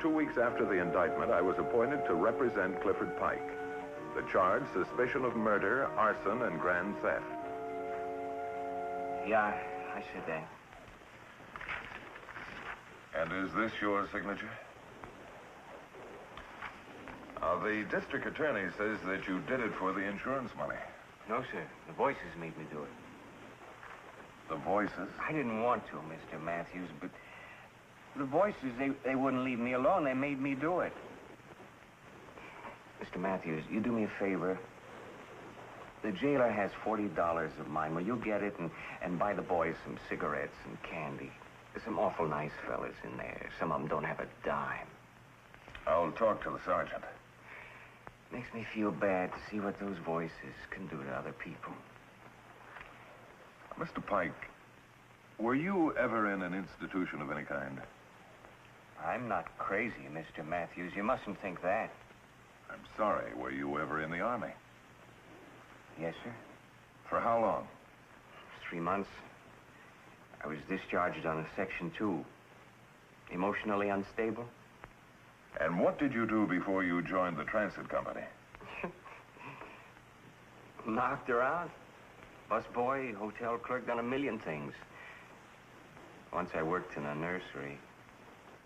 2 weeks after the indictment, I was appointed to represent Clifford Pike. The charge, suspicion of murder, arson, and grand theft. Yeah, I said that. And is this your signature? The district attorney says that you did it for the insurance money. No, sir. The voices made me do it. The voices? I didn't want to, Mr. Matthews, but the voices, they wouldn't leave me alone. They made me do it. Mr. Matthews, you do me a favor. The jailer has $40 of mine. Well, you get it and buy the boys some cigarettes and candy. There's some awful nice fellas in there. Some of them don't have a dime. I'll talk to the sergeant. Makes me feel bad to see what those voices can do to other people. Mr. Pike, were you ever in an institution of any kind? I'm not crazy, Mr. Matthews. You mustn't think that. I'm sorry. Were you ever in the Army? Yes, sir. For how long? 3 months. I was discharged on a Section 2. Emotionally unstable. And what did you do before you joined the transit company? Knocked around. Busboy, hotel clerk, done a million things. Once I worked in a nursery.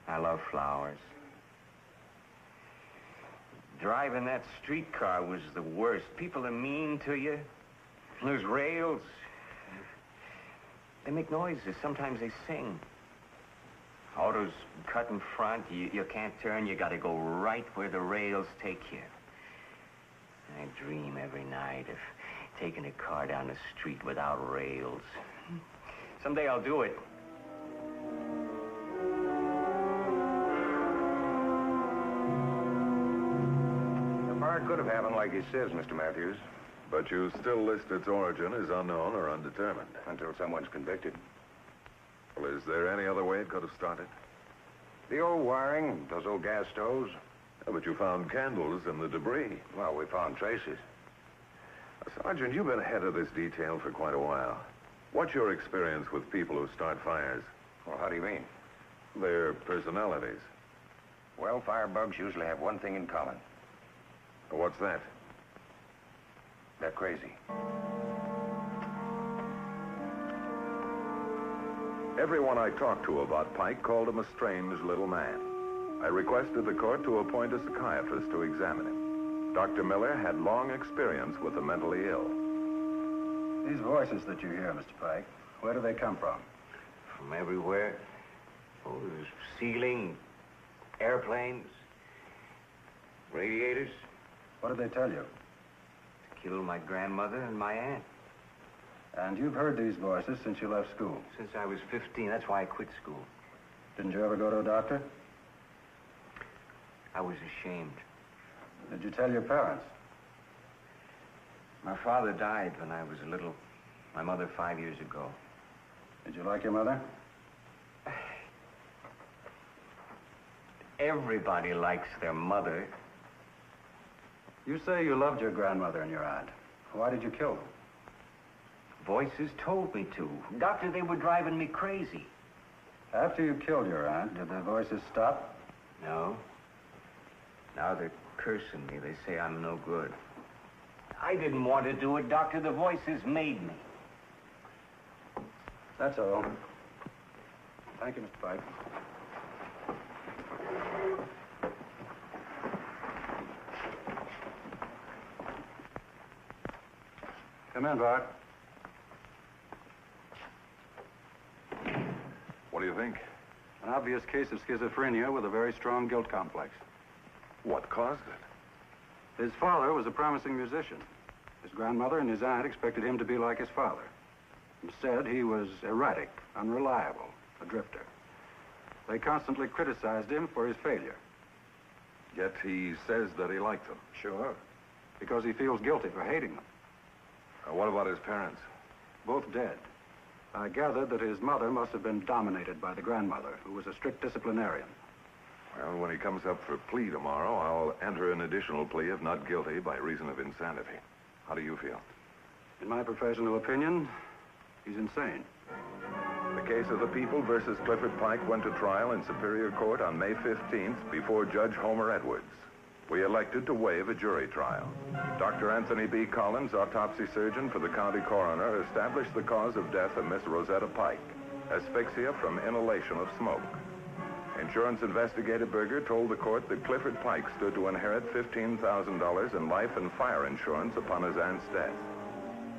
I love flowers. Driving that streetcar was the worst. People are mean to you. There's rails. They make noises. Sometimes they sing. Autos cut in front. You can't turn. You got to go right where the rails take you. I dream every night of taking a car down the street without rails. Someday I'll do it. The fire could have happened like he says, Mr. Matthews. But you still list its origin as unknown or undetermined. Until someone's convicted. Well, is there any other way it could have started? The old wiring, those old gas stoves. Oh, but you found candles in the debris. Well, we found traces. Sergeant, you've been head of this detail for quite a while. What's your experience with people who start fires? Well, how do you mean? Their personalities. Well, firebugs usually have one thing in common. What's that? They're crazy. Everyone I talked to about Pike called him a strange little man. I requested the court to appoint a psychiatrist to examine him. Dr. Miller had long experience with the mentally ill. These voices that you hear, Mr. Pike, where do they come from? From everywhere. Oh, there's ceiling, airplanes, radiators. What did they tell you? To kill my grandmother and my aunt. And you've heard these voices since you left school. Since I was 15. That's why I quit school. Didn't you ever go to a doctor? I was ashamed. Did you tell your parents? My father died when I was little. My mother 5 years ago. Did you like your mother? Everybody likes their mother. You say you loved your grandmother and your aunt. Why did you kill them? Voices told me to. Doctor, they were driving me crazy. After you killed your aunt, did the voices stop? No. Now they're cursing me. They say I'm no good. I didn't want to do it, Doctor. The voices made me. That's all. Thank you, Mr. Pike. Come in, Bart. What do you think? An obvious case of schizophrenia with a very strong guilt complex. What caused it? His father was a promising musician. His grandmother and his aunt expected him to be like his father. Instead, he was erratic, unreliable, a drifter. They constantly criticized him for his failure. Yet he says that he liked them. Sure. Because he feels guilty for hating them. What about his parents? Both dead. I gathered that his mother must have been dominated by the grandmother, who was a strict disciplinarian. Well, when he comes up for plea tomorrow, I'll enter an additional plea of not guilty by reason of insanity. How do you feel? In my professional opinion, he's insane. The case of the People versus Clifford Pike went to trial in Superior Court on May 15th before Judge Homer Edwards. We elected to waive a jury trial. Dr. Anthony B. Collins, autopsy surgeon for the county coroner, established the cause of death of Miss Rosetta Pike, asphyxia from inhalation of smoke. Insurance investigator Berger told the court that Clifford Pike stood to inherit $15,000 in life and fire insurance upon his aunt's death.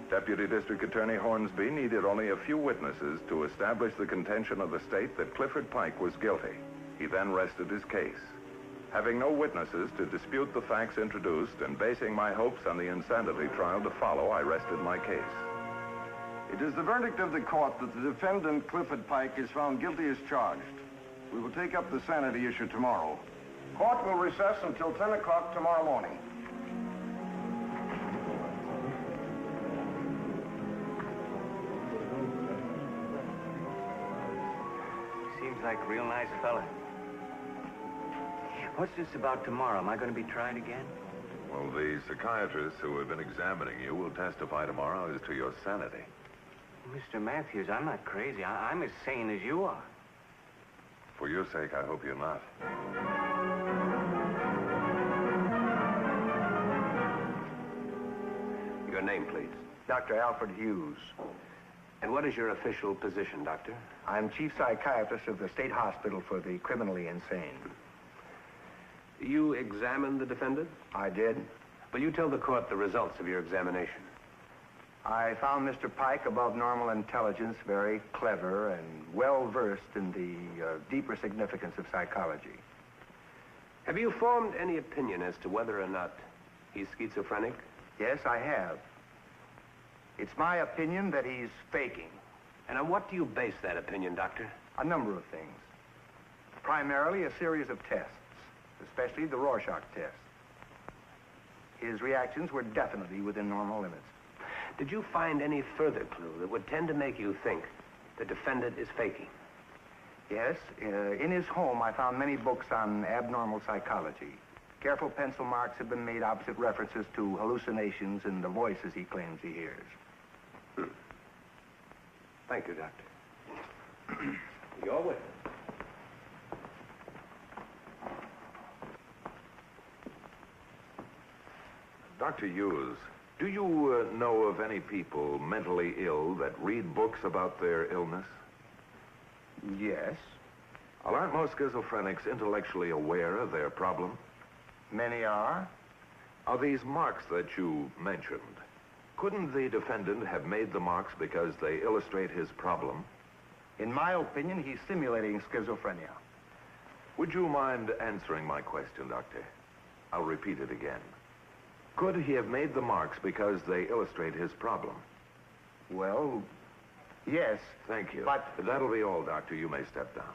Deputy District Attorney Hornsby needed only a few witnesses to establish the contention of the state that Clifford Pike was guilty. He then rested his case. Having no witnesses to dispute the facts introduced and basing my hopes on the insanity trial to follow, I rested my case. It is the verdict of the court that the defendant, Clifford Pike, is found guilty as charged. We will take up the sanity issue tomorrow. Court will recess until 10 o'clock tomorrow morning. Seems like a real nice fella. What's this about tomorrow? Am I going to be tried again? Well, the psychiatrists who have been examining you will testify tomorrow as to your sanity. Mr. Matthews, I'm not crazy. I'm as sane as you are. For your sake, I hope you're not. Your name, please. Dr. Alfred Hughes. And what is your official position, Doctor? I'm chief psychiatrist of the State Hospital for the Criminally Insane. You examined the defendant? I did. Will you tell the court the results of your examination? I found Mr. Pike above normal intelligence, very clever, and well-versed in the deeper significance of psychology. Have you formed any opinion as to whether or not he's schizophrenic? Yes, I have. It's my opinion that he's faking. And on what do you base that opinion, Doctor? A number of things. Primarily a series of tests, especially the Rorschach test. His reactions were definitely within normal limits. Did you find any further clue that would tend to make you think the defendant is faking? Yes, in his home I found many books on abnormal psychology. Careful pencil marks have been made opposite references to hallucinations and the voices he claims he hears. Thank you, Doctor. Your witness. Dr. Hughes, do you know of any people mentally ill that read books about their illness? Yes. Well, aren't most schizophrenics intellectually aware of their problem? Many are. Are these marks that you mentioned, couldn't the defendant have made the marks because they illustrate his problem? In my opinion, he's simulating schizophrenia. Would you mind answering my question, Doctor? I'll repeat it again. Could he have made the marks because they illustrate his problem? Well, yes. Thank you. But that'll be all, Doctor. You may step down.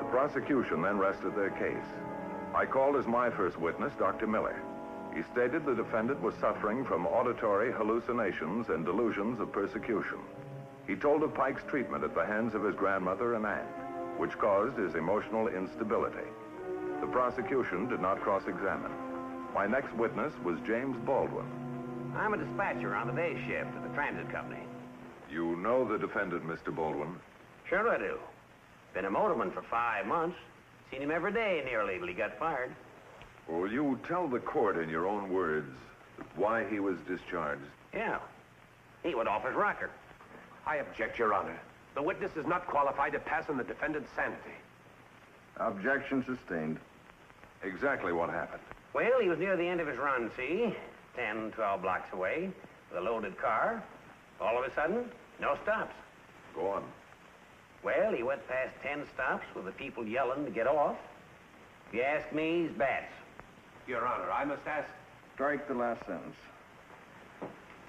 The prosecution then rested their case. I called as my first witness Dr. Miller. He stated the defendant was suffering from auditory hallucinations and delusions of persecution. He told of Pike's treatment at the hands of his grandmother and aunt, which caused his emotional instability. The prosecution did not cross-examine. My next witness was James Baldwin. I'm a dispatcher on the day shift at the transit company. You know the defendant, Mr. Baldwin? Sure I do. Been a motorman for 5 months. Seen him every day nearly till he got fired. Will you tell the court in your own words why he was discharged? Yeah. He went off his rocker. I object, Your Honor. The witness is not qualified to pass on the defendant's sanity. objection sustained. Exactly what happened? Well, he was near the end of his run, see? 10, 12 blocks away with a loaded car. All of a sudden, no stops. Go on. Well, he went past 10 stops with the people yelling to get off. If you ask me, he's bats. Your Honor, I must ask... Strike the last sentence.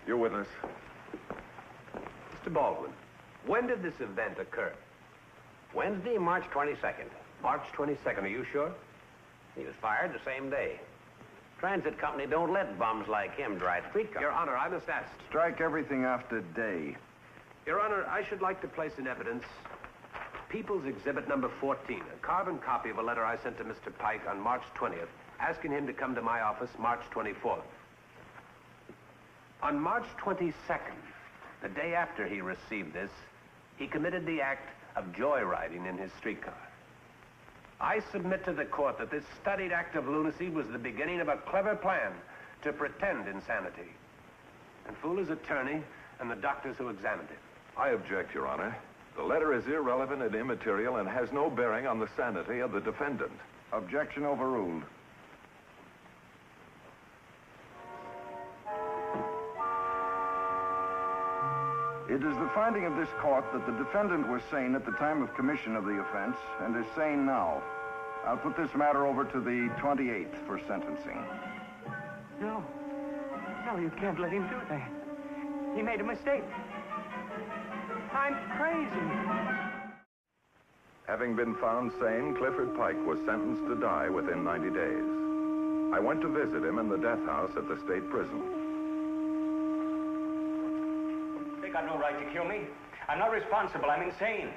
Your witness. Mr. Baldwin, when did this event occur? Wednesday, March 22nd. March 22nd, are you sure? He was fired the same day. Transit company don't let bums like him drive streetcars. Your Honor, I must ask... Strike everything after day. Your Honor, I should like to place in evidence People's Exhibit number 14, a carbon copy of a letter I sent to Mr. Pike on March 20th, asking him to come to my office March 24th. On March 22nd, the day after he received this, he committed the act of joyriding in his streetcar. I submit to the court that this studied act of lunacy was the beginning of a clever plan to pretend insanity and fool his attorney and the doctors who examined it. I object, Your Honor. The letter is irrelevant and immaterial and has no bearing on the sanity of the defendant. Objection overruled. It is the finding of this court that the defendant was sane at the time of commission of the offense and is sane now. I'll put this matter over to the 28th for sentencing. No. No, you can't let him do that. He made a mistake. I'm crazy. Having been found sane, Clifford Pike was sentenced to die within 90 days. I went to visit him in the death house at the state prison. They got no right to kill me. I'm not responsible. I'm insane.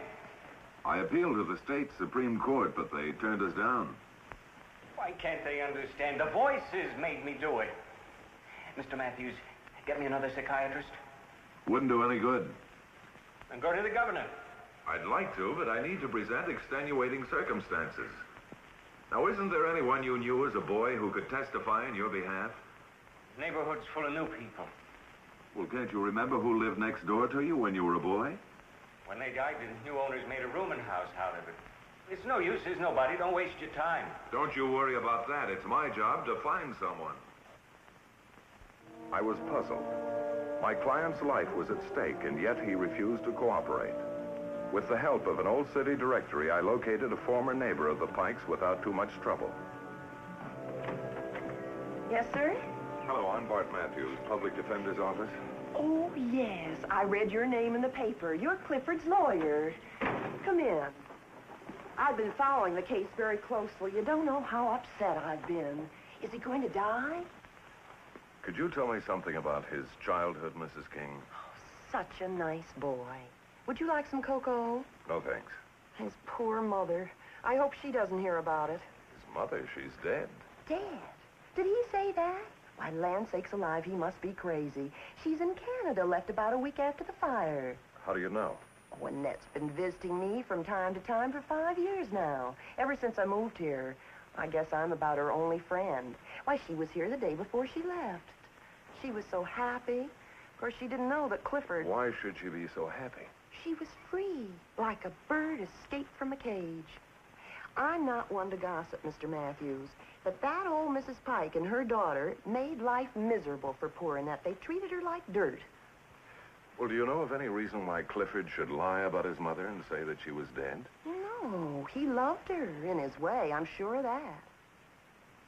I appealed to the state Supreme Court, but they turned us down. Why can't they understand? The voices made me do it. Mr. Matthews, get me another psychiatrist. Wouldn't do any good. And go to the governor. I'd like to, but I need to present extenuating circumstances. Now, isn't there anyone you knew as a boy who could testify in your behalf? The neighborhood's full of new people. Well, can't you remember who lived next door to you when you were a boy? When they died, the new owners made a rooming house out of it. It's no use, there's nobody. Don't waste your time. Don't you worry about that. It's my job to find someone. I was puzzled. My client's life was at stake, and yet he refused to cooperate. With the help of an old city directory, I located a former neighbor of the Pikes without too much trouble. Yes, sir? Hello, I'm Bart Matthews, Public Defender's Office. Oh, yes. I read your name in the paper. You're Clifford's lawyer. Come in. I've been following the case very closely. You don't know how upset I've been. Is he going to die? Could you tell me something about his childhood, Mrs. King? Such a nice boy. Would you like some cocoa? No, thanks. His poor mother. I hope she doesn't hear about it. His mother, she's dead. Dead? Did he say that? Why, land sakes alive, he must be crazy. She's in Canada, left about a week after the fire. How do you know? Oh, Annette's been visiting me from time to time for 5 years now. Ever since I moved here. I guess I'm about her only friend. Why, she was here the day before she left. She was so happy. Of course, she didn't know that Clifford... Why should she be so happy? She was free, like a bird escaped from a cage. I'm not one to gossip, Mr. Matthews, but that old Mrs. Pike and her daughter made life miserable for poor Annette. They treated her like dirt. Well, do you know of any reason why Clifford should lie about his mother and say that she was dead? No, he loved her in his way, I'm sure of that.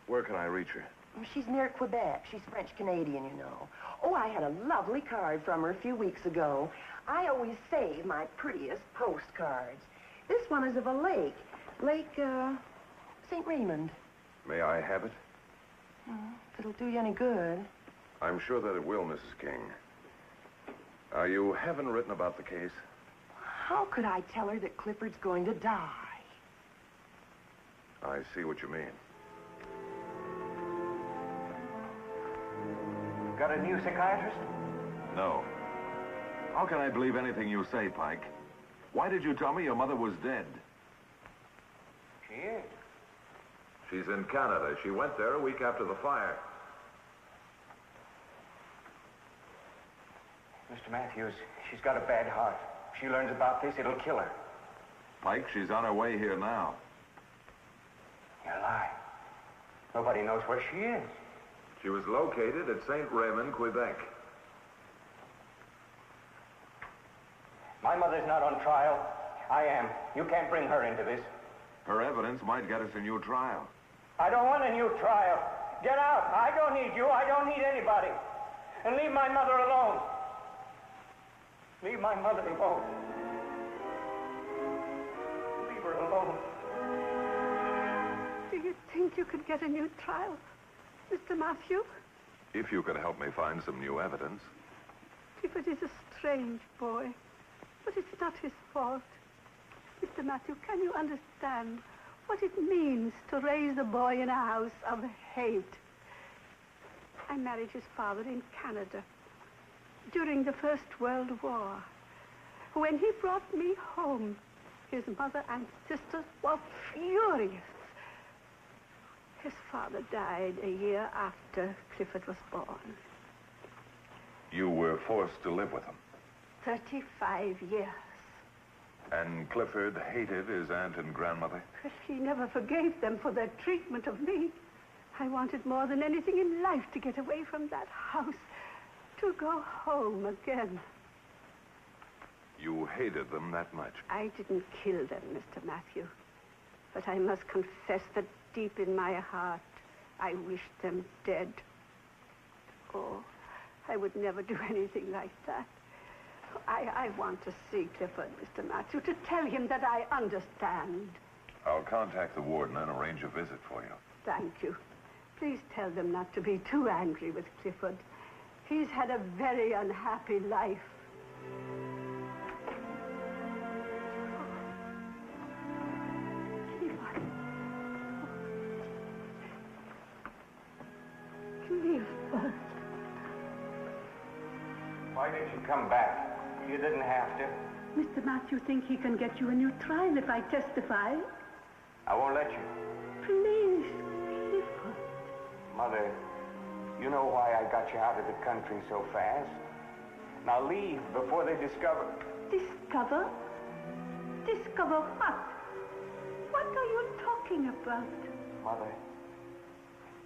Where can I reach her? She's near Quebec. She's French-Canadian, you know. Oh, I had a lovely card from her a few weeks ago. I always save my prettiest postcards. This one is of a lake. Lake, St. Raymond. May I have it? Oh, if it'll do you any good. I'm sure that it will, Mrs. King. You haven't written about the case? How could I tell her that Clifford's going to die? I see what you mean. Got a new psychiatrist? No. How can I believe anything you say, Pike? Why did you tell me your mother was dead? She is. She's in Canada. She went there a week after the fire. Mr. Matthews, she's got a bad heart. If she learns about this, it'll kill her. Pike, she's on her way here now. You lie. Nobody knows where she is. She was located at St. Raymond, Quebec. My mother's not on trial. I am. You can't bring her into this. Her evidence might get us a new trial. I don't want a new trial. Get out. I don't need you. I don't need anybody. And leave my mother alone. Leave my mother alone. Leave her alone. Do you think you could get a new trial, Mr. Matthew? If you could help me find some new evidence. Clifford is a strange boy, but it's not his fault. Mr. Matthew, can you understand what it means to raise a boy in a house of hate? I married his father in Canada. during the First World War. When he brought me home, his mother and sisters were furious. His father died a year after Clifford was born. You were forced to live with him. 35 years. And Clifford hated his aunt and grandmother? But he never forgave them for their treatment of me. I wanted more than anything in life to get away from that house, to go home again. You hated them that much? I didn't kill them, Mr. Matthew. But I must confess that deep in my heart, I wished them dead. Oh, I would never do anything like that. I want to see Clifford, Mr. Matthew, to tell him that I understand. I'll contact the warden and arrange a visit for you. Thank you. Please tell them not to be too angry with Clifford. He's had a very unhappy life. Clifford. Why did you come back? You didn't have to. Mr. Matthew thinks he can get you a new trial if I testify. I won't let you. Please, Clifford. Mother, you know why I got you out of the country so fast? Now leave before they discover. Discover? Discover what? What are you talking about? Mother,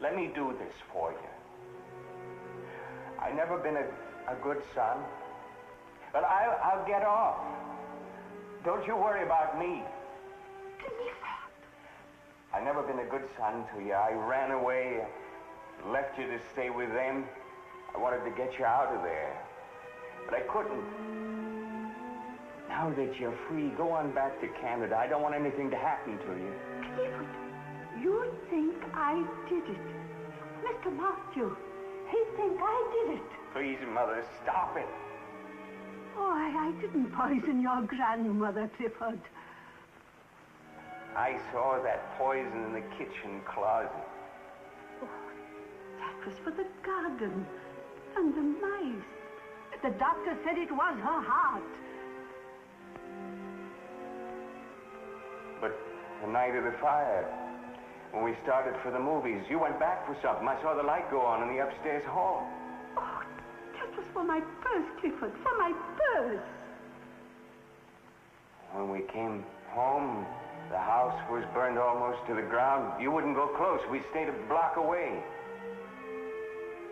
let me do this for you. I've never been a good son, but I'll get off. Don't you worry about me. Clifford. I've never been a good son to you. I ran away, left you to stay with them. I wanted to get you out of there, but I couldn't. Now that you're free, go on back to Canada. I don't want anything to happen to you. Clifford, you think I did it. Mr. Matthew, he think I did it. Please, Mother, stop it. Oh, I didn't poison your grandmother, Clifford. I saw that poison in the kitchen closet. Oh, that was for the garden and the mice. The doctor said it was her heart. But the night of the fire, when we started for the movies, you went back for something. I saw the light go on in the upstairs hall. Oh, that was for my purse, Clifford, for my purse. When we came home, the house was burned almost to the ground. You wouldn't go close. We stayed a block away.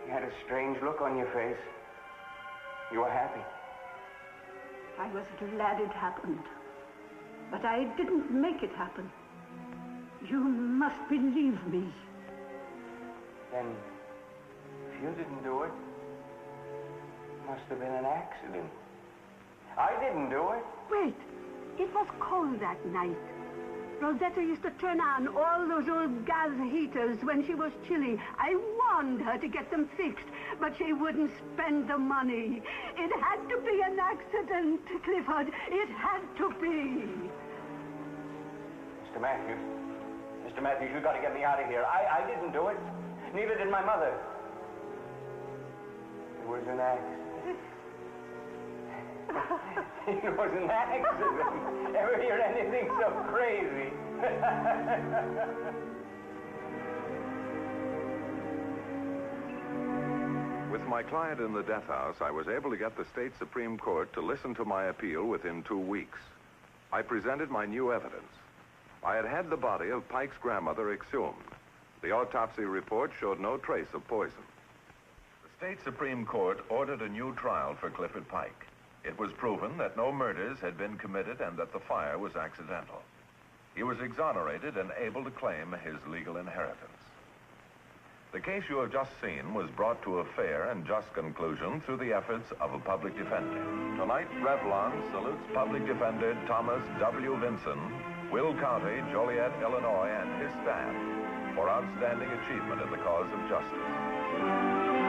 You had a strange look on your face. You were happy. I was glad it happened. But I didn't make it happen. You must believe me. Then, if you didn't do it, it must have been an accident. I didn't do it. Wait, it was cold that night. Rosetta used to turn on all those old gas heaters when she was chilly. I warned her to get them fixed, but she wouldn't spend the money. It had to be an accident, Clifford. It had to be. Mr. Matthews. Mr. Matthews, you got to get me out of here. I didn't do it. Neither did my mother. It was an accident. It was an accident. Ever hear anything so crazy? With my client in the death house, I was able to get the state Supreme Court to listen to my appeal within 2 weeks. I presented my new evidence. I had had the body of Pike's grandmother exhumed. The autopsy report showed no trace of poison. The state Supreme Court ordered a new trial for Clifford Pike. It was proven that no murders had been committed and that the fire was accidental. He was exonerated and able to claim his legal inheritance. The case you have just seen was brought to a fair and just conclusion through the efforts of a public defender. Tonight, Revlon salutes public defender Thomas W. Vinson, Will County, Joliet, Illinois, and his staff for outstanding achievement in the cause of justice.